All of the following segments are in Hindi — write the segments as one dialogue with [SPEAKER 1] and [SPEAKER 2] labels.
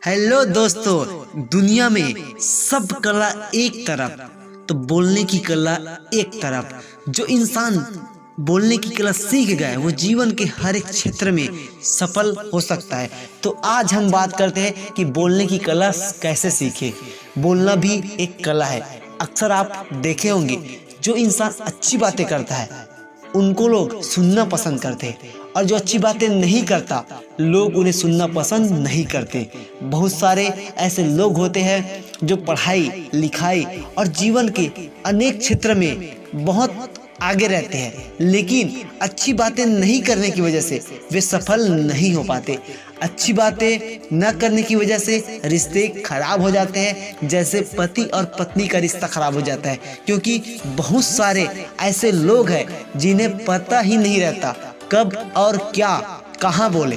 [SPEAKER 1] हेलो दोस्तों, दुनिया में सब कला एक तरफ तो बोलने की कला एक तरफ। जो इंसान बोलने की कला सीख गया है वो जीवन के हर एक क्षेत्र में सफल हो सकता है। तो आज हम बात करते हैं कि बोलने की कला कैसे सीखे। बोलना भी एक कला है। अक्सर आप देखे होंगे जो इंसान अच्छी बातें करता है उनको लोग सुनना पसंद करते हैं, और जो अच्छी बातें नहीं करता लोग उन्हें सुनना पसंद नहीं करते। बहुत सारे ऐसे लोग होते हैं जो पढ़ाई लिखाई और जीवन के अनेक क्षेत्र में बहुत आगे रहते हैं, लेकिन अच्छी बातें नहीं करने की वजह से वे सफल नहीं हो पाते। अच्छी बातें न करने की वजह से रिश्ते खराब हो जाते हैं, जैसे पति और पत्नी का रिश्ता खराब हो जाता है, क्योंकि बहुत सारे ऐसे लोग हैं जिन्हें पता ही नहीं रहता कब और क्या कहाँ बोले।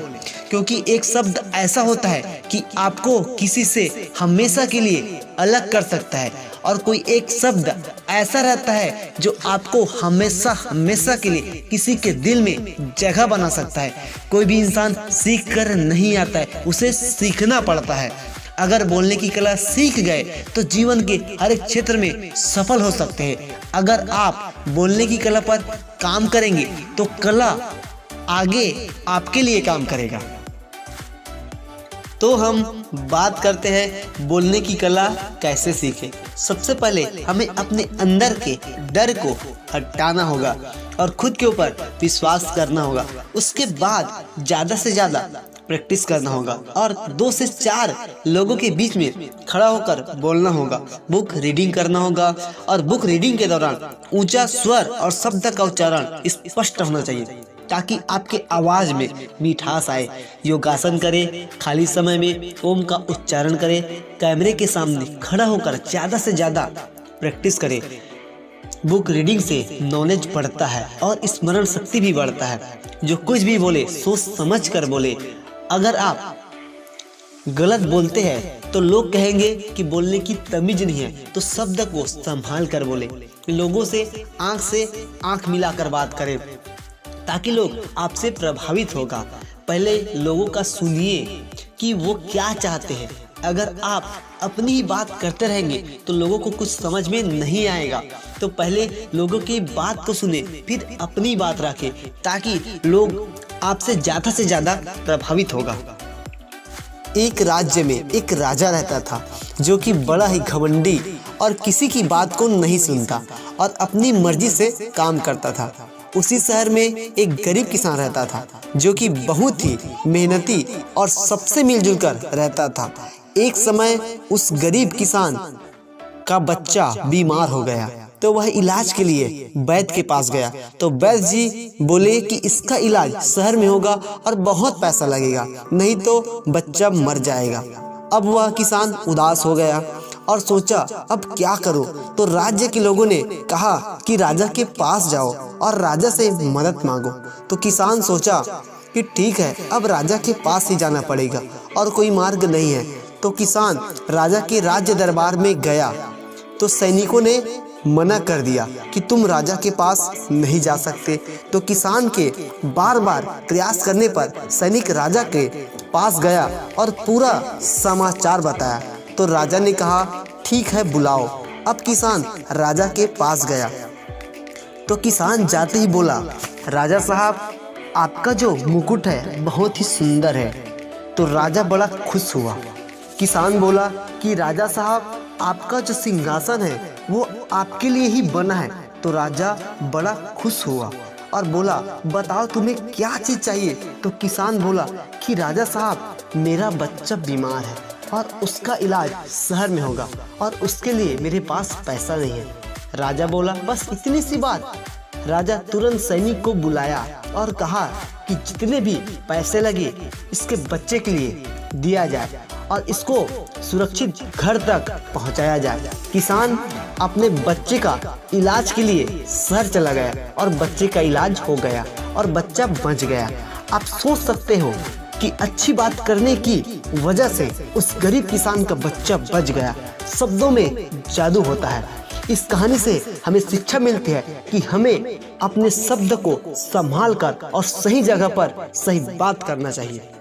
[SPEAKER 1] क्योंकि एक शब्द ऐसा होता है कि आपको किसी से हमेशा के लिए अलग कर सकता है, और कोई एक शब्द ऐसा रहता है जो आपको हमेशा के लिए किसी के दिल में जगह बना सकता है। कोई भी इंसान सीख कर नहीं आता है, उसे सीखना पड़ता है। अगर बोलने की कला सीख गए तो जीवन के हर एक क्षेत्र में सफल हो सकते हैं। अगर आप बोलने की कला पर काम करेंगे तो कला आगे आपके लिए काम करेगा। तो हम बात करते हैं बोलने की कला कैसे सीखें। सबसे पहले हमें अपने अंदर के डर को हटाना होगा और खुद के ऊपर विश्वास करना होगा। उसके बाद ज़्यादा से ज़्यादा प्रैक्टिस करना होगा और 2 से 4 लोगों के बीच में खड़ा होकर बोलना होगा। बुक रीडिंग करना होगा, और बुक रीडिंग के दौरान ऊंचा स्वर और शब्द का उच्चारण स्पष्ट होना चाहिए ताकि आपके आवाज में मिठास आए। योगासन करें, खाली समय में ओम का उच्चारण करें, कैमरे के सामने खड़ा होकर ज़्यादा से ज़्यादा प्रैक्टिस करें। बुक रीडिंग से नॉलेज बढ़ता है और स्मरण शक्ति भी बढ़ता है। जो कुछ भी बोले सोच समझ कर बोले। अगर आप गलत बोलते हैं तो लोग कहेंगे कि बोलने की तमीज नहीं है, तो शब्द को संभाल कर बोले। लोगों से आंख मिलाकर बात करें ताकि लोग आपसे प्रभावित होगा। पहले लोगों का सुनिए कि वो क्या चाहते हैं। अगर आप अपनी ही बात करते रहेंगे तो लोगों को कुछ समझ में नहीं आएगा। तो पहले लोगों की बात को सुने, फिर अपनी बात रखें ताकि लोग आपसे से ज़्यादा प्रभावित होगा। एक राज्य में एक राजा रहता था जो कि बड़ा ही घमंडी और किसी की बात को नहीं सुनता और अपनी मर्जी से काम करता था। उसी शहर में एक गरीब किसान रहता था जो कि बहुत ही मेहनती और सबसे मिलजुल कर रहता था। एक समय उस गरीब किसान का बच्चा बीमार हो गया तो वह इलाज के लिए वैद्य के पास गया। तो वैद्य जी बोले कि इसका इलाज शहर में होगा और बहुत पैसा लगेगा, नहीं तो बच्चा मर जाएगा। अब वह किसान उदास हो गया और सोचा अब क्या करूं। तो राज्य के लोगों ने कहा कि राजा के पास जाओ और राजा से मदद मांगो। तो किसान सोचा कि ठीक है, अब राजा के पास ही जाना पड़ेगा और कोई मार्ग नहीं है। तो किसान राजा के राज्य दरबार में गया तो सैनिकों ने मना कर दिया कि तुम राजा के पास नहीं जा सकते। तो किसान के बार बार प्रयास करने पर सैनिक राजा के पास गया और पूरा समाचार बताया। तो राजा ने कहा ठीक है, बुलाओ। अब किसान राजा के पास गया तो किसान जाते ही बोला, राजा साहब आपका जो मुकुट है बहुत ही सुंदर है। तो राजा बड़ा खुश हुआ। किसान बोला कि राजा साहब आपका जो सिंहासन है वो आपके लिए ही बना है। तो राजा बड़ा खुश हुआ और बोला बताओ तुम्हें क्या चीज़ चाहिए। तो किसान बोला कि राजा साहब मेरा बच्चा बीमार है और उसका इलाज शहर में होगा और उसके लिए मेरे पास पैसा नहीं है। राजा बोला बस इतनी सी बात। राजा तुरंत सैनिक को बुलाया और कहा कि जितने भी पैसे लगे इसके बच्चे के लिए दिया जाए और इसको सुरक्षित घर तक पहुंचाया जाए। किसान अपने बच्चे का इलाज के लिए शहर चला गया और बच्चे का इलाज हो गया और बच्चा बच गया। आप सोच सकते हो कि अच्छी बात करने की वजह से उस गरीब किसान का बच्चा बच गया। शब्दों में जादू होता है। इस कहानी से हमें शिक्षा मिलती है कि हमें अपने शब्द को संभाल कर और सही जगह पर सही बात करना चाहिए।